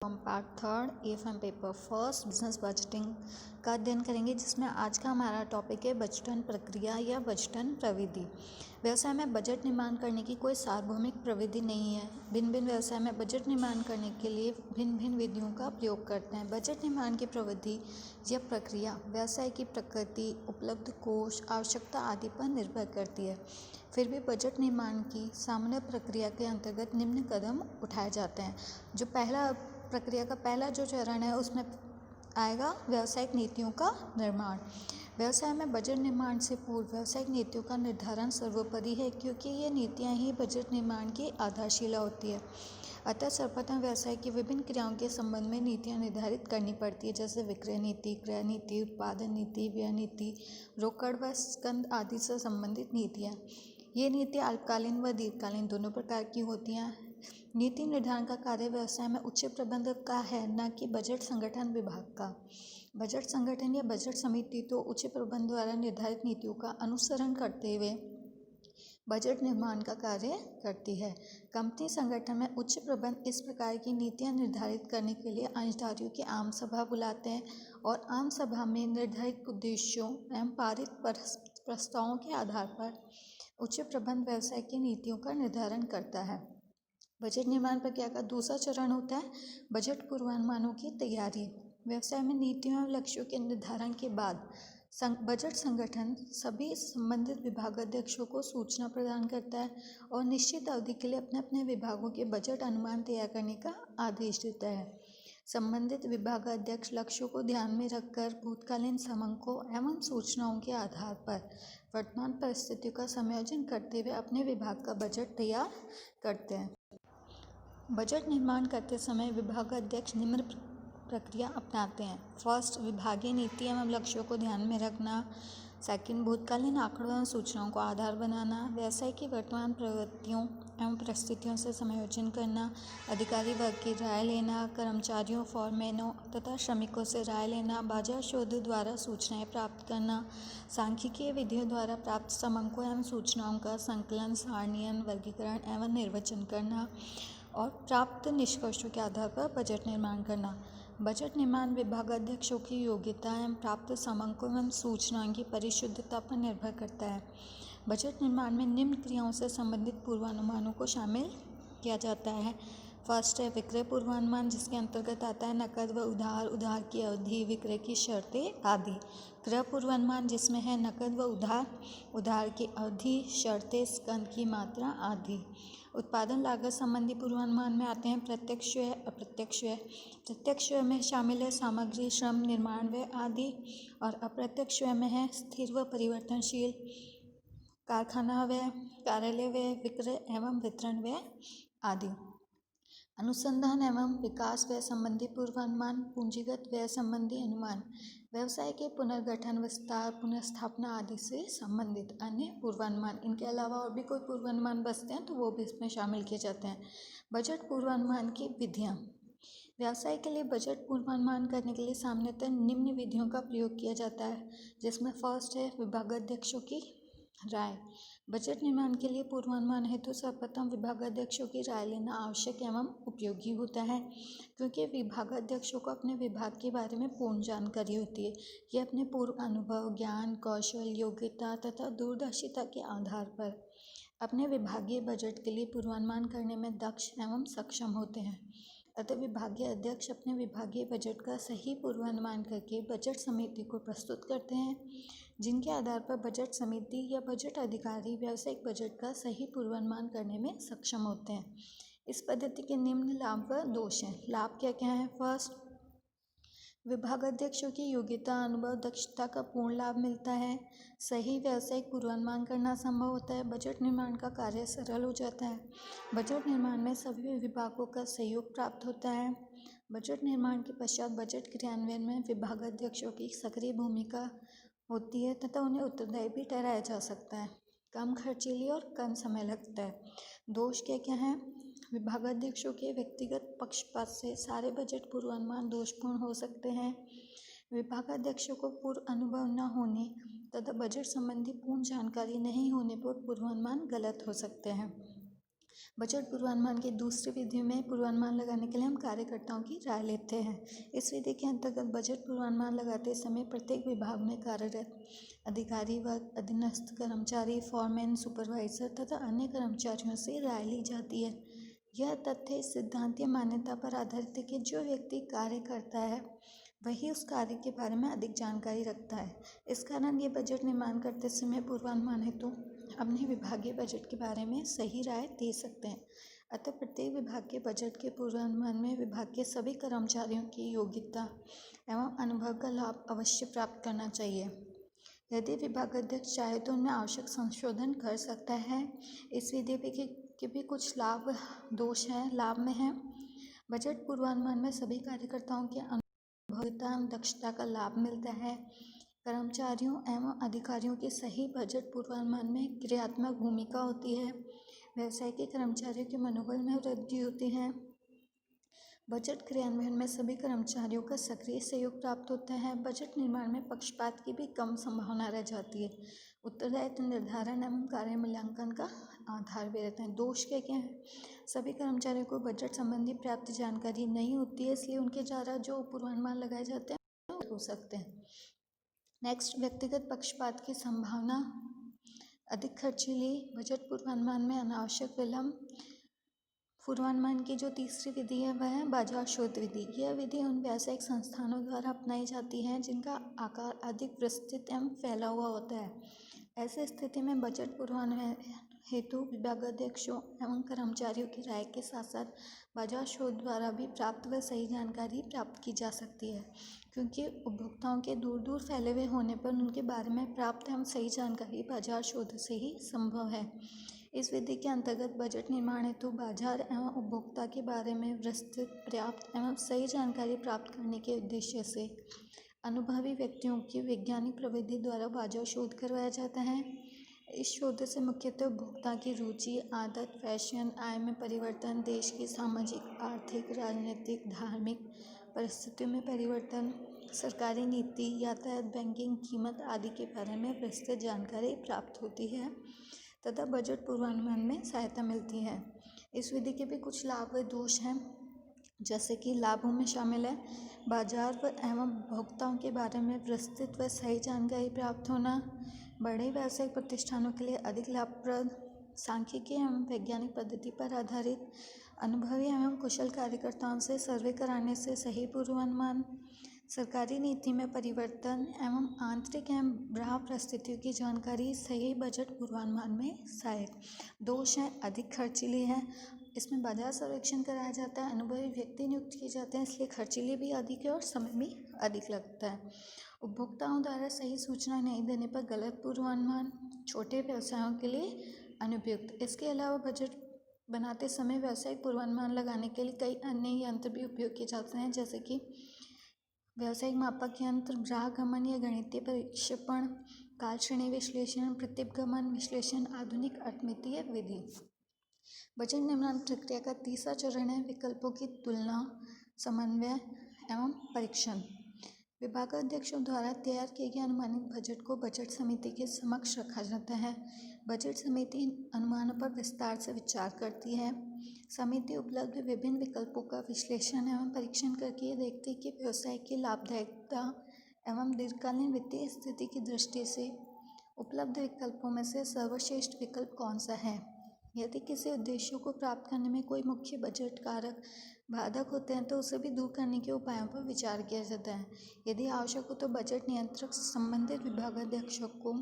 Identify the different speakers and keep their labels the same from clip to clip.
Speaker 1: हम part third FM paper first business budgeting का अध्ययन करेंगे, जिसमें आज का हमारा टॉपिक है बजटन प्रक्रिया या बजटन प्रविधि। व्यवसाय में बजट निर्माण करने की कोई सार्वभौमिक प्रविधि नहीं है। भिन्न भिन्न व्यवसाय में बजट निर्माण करने के लिए भिन्न भिन्न विधियों का प्रयोग करते हैं। बजट निर्माण की प्रविधि या प्रक्रिया व्यवसाय की प्रकृति, उपलब्ध कोष, आवश्यकता आदि पर निर्भर करती है। फिर भी बजट निर्माण की सामान्य प्रक्रिया के अंतर्गत निम्न कदम उठाए जाते हैं। जो प्रक्रिया का पहला जो चरण है उसमें आएगा व्यावसायिक नीतियों का निर्माण। व्यवसाय में बजट निर्माण से पूर्व व्यावसायिक नीतियों का निर्धारण सर्वोपरि है, क्योंकि ये नीतियां ही बजट निर्माण की आधारशिला होती है। अतः सर्वप्रथम व्यवसाय की विभिन्न क्रियाओं के संबंध में नीतियां निर्धारित करनी पड़ती है, जैसे विक्रय नीति, क्रय नीति, उत्पादन नीति, व्यय नीति, रोकड़ व स्कंद आदि से संबंधित नीतियाँ। ये नीतियाँ अल्पकालीन व दीर्घकालीन दोनों प्रकार की होती हैं। नीति निर्धारण का कार्य व्यवसाय में उच्च प्रबंधक का है, न कि बजट संगठन विभाग का। बजट संगठन या बजट समिति तो उच्च प्रबंधन द्वारा निर्धारित नीतियों का अनुसरण करते हुए बजट निर्माण का कार्य करती है। कंपनी संगठन में उच्च प्रबंधन इस प्रकार की नीतियां निर्धारित करने के लिए अंशधारियों की आम सभा बुलाते हैं और आम सभा में निर्धारित उद्देश्यों एवं पारित प्रस्तावों के आधार पर उच्च प्रबंधन व्यवसाय की नीतियों का निर्धारण करता है। बजट निर्माण प्रक्रिया का दूसरा चरण होता है बजट पूर्वानुमानों की तैयारी। व्यवसाय में नीतियों और लक्ष्यों के निर्धारण के बाद बजट संगठन सभी संबंधित विभागाध्यक्षों को सूचना प्रदान करता है और निश्चित अवधि के लिए अपने अपने विभागों के बजट अनुमान तैयार करने का आदेश देता है। संबंधित विभागाध्यक्ष लक्ष्यों को ध्यान में रखकर भूतकालीन समंकों एवं सूचनाओं के आधार पर वर्तमान परिस्थितियों का समायोजन करते हुए अपने विभाग का बजट तैयार करते हैं। बजट निर्माण करते समय विभागाध्यक्ष निम्न प्रक्रिया अपनाते हैं। फर्स्ट, विभागीय नीति एवं लक्ष्यों को ध्यान में रखना। सेकंड, भूतकालीन आंकड़ों एवं सूचनाओं को आधार बनाना। व्यवसाय की वर्तमान प्रवृत्तियों एवं परिस्थितियों से समायोजन करना। अधिकारी वर्ग की राय लेना। कर्मचारियों, फॉरमैनों तथा श्रमिकों से राय लेना। बाजार शोध द्वारा सूचनाएं प्राप्त करना। सांख्यिकीय विधियों द्वारा प्राप्त समंकों एवं सूचनाओं का संकलन, सारणीकरण, वर्गीकरण एवं निर्वचन करना और प्राप्त निष्कर्षों के आधार पर बजट निर्माण करना। बजट निर्माण विभागाध्यक्षों की योग्यता एवं प्राप्त समंकों एवं सूचनाओं की परिशुद्धता पर निर्भर करता है। बजट निर्माण में निम्न क्रियाओं से संबंधित पूर्वानुमानों को शामिल किया जाता है। फर्स्ट है विक्रय पूर्वानुमान, जिसके अंतर्गत आता है नकद व उधार, उधार की अवधि, विक्रय की शर्तें आदि। क्रय पूर्वानुमान, जिसमें है नकद व उधार, उधार की अवधि, शर्तें, स्कंद की मात्रा आदि। उत्पादन लागत संबंधी पूर्वानुमान में आते हैं प्रत्यक्ष व्यय, अप्रत्यक्ष व्यय। प्रत्यक्ष व्यय में शामिल है सामग्री, श्रम, निर्माण व्यय आदि और अप्रत्यक्ष व्यय में है स्थिर व परिवर्तनशील कारखाना व्यय, कार्यालय व्यय, विक्रय एवं वितरण व्यय आदि। अनुसंधान एवं विकास व्यय संबंधी पूर्वानुमान, पूंजीगत व्यय संबंधी अनुमान, व्यवसाय के पुनर्गठन, विस्तार, पुनर्स्थापना आदि से संबंधित अन्य पूर्वानुमान। इनके अलावा और भी कोई पूर्वानुमान बचते हैं तो वो भी इसमें शामिल किए जाते हैं। बजट पूर्वानुमान की विधियाँ। व्यवसाय के लिए बजट पूर्वानुमान करने के लिए सामान्यतः निम्न विधियों का प्रयोग किया जाता है, जिसमें फर्स्ट है विभागाध्यक्षों की राय। बजट निर्माण के लिए पूर्वानुमान हेतु सर्वप्रथम विभागाध्यक्षों की राय लेना आवश्यक एवं उपयोगी होता है, क्योंकि विभागाध्यक्षों को अपने विभाग के बारे में पूर्ण जानकारी होती है। ये अपने पूर्व अनुभव, ज्ञान, कौशल, योग्यता तथा दूरदर्शिता के आधार पर अपने विभागीय बजट के लिए पूर्वानुमान करने में दक्ष एवं सक्षम होते हैं। अतः विभागीय अध्यक्ष अपने विभागीय बजट का सही पूर्वानुमान करके बजट समिति को प्रस्तुत करते हैं, जिनके आधार पर बजट समिति या बजट अधिकारी व्यावसायिक बजट का सही पूर्वानुमान करने में सक्षम होते हैं। इस पद्धति के निम्न लाभ व दोष हैं। लाभ क्या क्या है? फर्स्ट, विभागाध्यक्षों की योग्यता, अनुभव, दक्षता का पूर्ण लाभ मिलता है। सही व्यावसायिक पूर्वानुमान करना संभव होता है। बजट निर्माण का कार्य सरल हो जाता है। बजट निर्माण में सभी विभागों का सहयोग प्राप्त होता है। बजट निर्माण के पश्चात बजट क्रियान्वयन में विभागाध्यक्षों की सक्रिय भूमिका होती है तथा उन्हें उत्तरदायी भी ठहराया जा सकता है। कम खर्चीली और कम समय लगता है। दोष क्या क्या हैं? विभागाध्यक्षों के व्यक्तिगत पक्षपात से सारे बजट पूर्वानुमान दोषपूर्ण हो सकते हैं। विभागाध्यक्षों को पूर्व अनुभव न होने तथा बजट संबंधी पूर्ण जानकारी नहीं होने पर पूर्वानुमान गलत हो सकते हैं। बजट पूर्वानुमान की दूसरी विधि में पूर्वानुमान लगाने के लिए हम कार्यकर्ताओं की राय लेते हैं। इस विधि के अंतर्गत बजट पूर्वानुमान लगाते समय प्रत्येक विभाग में कार्यरत अधिकारी वर्ग, अधीनस्थ कर्मचारी, फोरमैन, सुपरवाइजर तथा अन्य कर्मचारियों से राय ली जाती है। यह तथ्य इस सिद्धांत या मान्यता पर आधारित है कि जो व्यक्ति कार्य करता है वही उस कार्य के बारे में अधिक जानकारी रखता है। इस कारण ये बजट निर्माण करते समय पूर्वानुमान हेतु अपने विभागीय बजट के बारे में सही राय दे सकते हैं। अतः प्रत्येक विभाग के बजट के पूर्वानुमान में विभाग के सभी कर्मचारियों की योग्यता एवं अनुभव का लाभ अवश्य प्राप्त करना चाहिए। यदि विभागाध्यक्ष चाहे तो उनमें आवश्यक संशोधन कर सकता है। इस विधि के भी कुछ लाभ दोष हैं। लाभ में है बजट पूर्वानुमान में सभी कार्यकर्ताओं के अनुभवता दक्षता का लाभ मिलता है। कर्मचारियों एवं अधिकारियों के सही बजट पूर्वानुमान में क्रियात्मक भूमिका होती है। व्यवसाय के कर्मचारियों के मनोबल में वृद्धि होती है। बजट क्रियान्वयन में सभी कर्मचारियों का सक्रिय सहयोग प्राप्त होता है। बजट निर्माण में पक्षपात की भी कम संभावना रह जाती है। उत्तरदायित्व निर्धारण एवं कार्य मूल्यांकन का आधार भी रहता है। दोष क्या क्या है? सभी कर्मचारियों को बजट संबंधी पर्याप्त जानकारी नहीं होती है, इसलिए उनके द्वारा जो पूर्वानुमान लगाए जाते हैं वो हो सकते हैं। नेक्स्ट, व्यक्तिगत पक्षपात की संभावना अधिक खर्चीली। बजट पूर्वानुमान में अनावश्यक विलंब। पूर्वानुमान की जो तीसरी विधि है वह है बाजार शोध विधि। यह विधि उन व्यावसायिक संस्थानों द्वारा अपनाई जाती है जिनका आकार अधिक विस्तृत एवं फैला हुआ होता है। ऐसी स्थिति में बजट पूर्वानुमान हेतु विभागाध्यक्षों एवं कर्मचारियों की राय के साथ साथ बाजार शोध द्वारा भी प्राप्त व सही जानकारी प्राप्त की जा सकती है, क्योंकि उपभोक्ताओं के दूर दूर फैले हुए होने पर उनके बारे में प्राप्त एवं सही जानकारी बाजार शोध से ही संभव है। इस विधि के अंतर्गत बजट निर्माण हेतु बाजार एवं उपभोक्ता के बारे में विस्तृत, पर्याप्त एवं सही जानकारी प्राप्त करने के उद्देश्य से अनुभवी व्यक्तियों की वैज्ञानिक प्रविधि द्वारा बाजार शोध करवाया जाता है। इस शोध से मुख्यतः उपभोक्ता की रुचि, आदत, फैशन, आय में परिवर्तन, देश की सामाजिक, आर्थिक, राजनीतिक, धार्मिक परिस्थितियों में परिवर्तन, सरकारी नीति, यातायात, बैंकिंग, कीमत आदि के बारे में विस्तृत जानकारी प्राप्त होती है तथा बजट पूर्वानुमान में सहायता मिलती है। इस विधि के भी कुछ लाभ व दोष हैं, जैसे कि लाभों में शामिल है बाजार व एवं उपभोक्ताओं के बारे में विस्तृत व सही जानकारी प्राप्त होना, बड़े व्यावसायिक प्रतिष्ठानों के लिए अधिक लाभप्रद, सांख्यिकी एवं वैज्ञानिक पद्धति पर आधारित, अनुभवी एवं कुशल कार्यकर्ताओं से सर्वे कराने से सही पूर्वानुमान, सरकारी नीति में परिवर्तन एवं आंतरिक एवं बाह्य परिस्थितियों की जानकारी सही बजट पूर्वानुमान में सहायक। दोष हैं अधिक खर्चीली है। इसमें बाजार सर्वेक्षण कराया जाता है, अनुभवी व्यक्ति नियुक्त किए जाते हैं, इसलिए खर्चीली भी अधिक है और समय भी अधिक लगता है। उपभोक्ताओं द्वारा सही सूचना नहीं देने पर गलत पूर्वानुमान, छोटे व्यवसायों के लिए अनुपयुक्त। इसके अलावा बजट बनाते समय व्यावसायिक पूर्वानुमान लगाने के लिए कई अन्य यंत्र भी उपयोग किए जाते हैं, जैसे कि व्यावसायिक मापक यंत्र, ग्राहक गमन या गणितीय प्रक्षेपण, काल श्रेणी विश्लेषण, प्रतिगमन विश्लेषण, आधुनिक अर्थमितीय विधि। बजट निर्माण प्रक्रिया का तीसरा चरण है विकल्पों की तुलना, समन्वय एवं परीक्षण। विभागाध्यक्षों द्वारा तैयार किए गए अनुमानित बजट को बजट समिति के समक्ष रखा जाता है। बजट समिति अनुमानों पर विस्तार से विचार करती है। समिति उपलब्ध विभिन्न विकल्पों का विश्लेषण एवं परीक्षण करके ये देखती है कि व्यवसाय की लाभदायकता एवं दीर्घकालीन वित्तीय स्थिति की दृष्टि से उपलब्ध विकल्पों में से सर्वश्रेष्ठ विकल्प कौन सा है। यदि किसी उद्देश्यों को प्राप्त करने में कोई मुख्य बजट कारक बाधक होते हैं तो उसे भी दूर करने के उपायों पर विचार किया जाता है। यदि आवश्यक हो तो बजट नियंत्रक संबंधित विभागाध्यक्षों को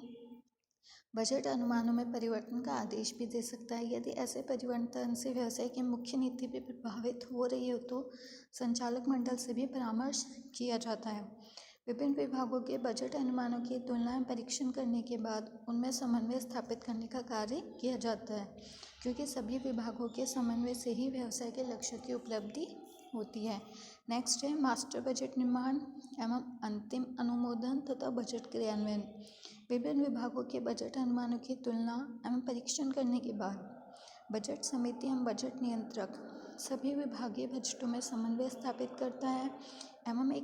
Speaker 1: बजट अनुमानों में परिवर्तन का आदेश भी दे सकता है। यदि ऐसे परिवर्तन से व्यवसाय की मुख्य नीति भी प्रभावित हो रही हो तो संचालक मंडल से भी परामर्श किया जाता है। विभिन्न विभागों के बजट अनुमानों की तुलना एवं परीक्षण करने के बाद उनमें समन्वय स्थापित करने का कार्य किया जाता है, क्योंकि सभी विभागों के समन्वय से ही व्यवसाय के लक्ष्य की उपलब्धि होती है। नेक्स्ट है मास्टर बजट निर्माण एवं अंतिम अनुमोदन तथा बजट क्रियान्वयन। विभिन्न विभागों के बजट अनुमानों की तुलना एवं परीक्षण करने के बाद बजट समिति एवं बजट नियंत्रक सभी विभागीय बजटों में समन्वय स्थापित करता है एवं एक